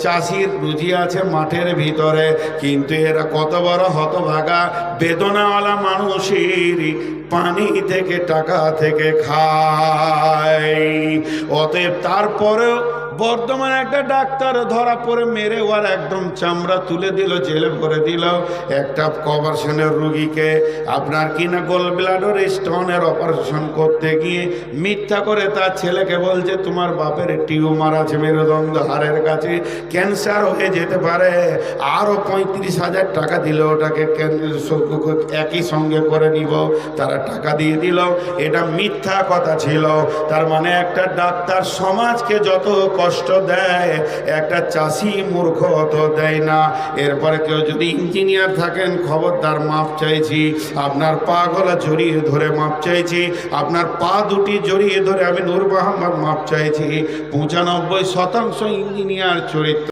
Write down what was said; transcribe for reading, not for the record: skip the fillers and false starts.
চাষির রুজি আছে মাঠের ভিতরে, কিন্তু এরা কত বড় হতভাগা বেদনাওয়ালা মানুষের পানি থেকে টাকা থেকে খায়। অতএব তারপরেও বর্তমানে একটা ডাক্তার ধরা পড়ে মেরে ওর একদম চামড়া তুলে দিল, জেলে ভরে দিল। একটা অপারেশনের রুগীকে আপনার কিনা গোল ব্লাডার স্টোনের অপারেশন করতে গিয়ে মিথ্যা করে তার ছেলেকে বলছে তোমার বাপের টিউমার আছে মেরুদণ্ড হাড়ের কাছে, ক্যান্সার হয়ে যেতে পারে, আরও 35,000 টাকা দিলে ওটাকে একই সঙ্গে করে নিব। তারা টাকা দিয়ে দিল। এটা মিথ্যা কথা ছিল। তার মানে একটা ডাক্তার সমাজকে যত কষ্ট দেয় একটা চাষি মূর্খ অত দেয় না। এরপরে কেউ যদি ইঞ্জিনিয়ার থাকেন খবরদার মাপ চাইছি, আপনার পা গলা জড়িয়ে ধরে মাপ চাইছি, আপনার পা দুটি জড়িয়ে ধরে আমি নূর মোহাম্মদ মাপ চাইছি। 95% ইঞ্জিনিয়ার চরিত্র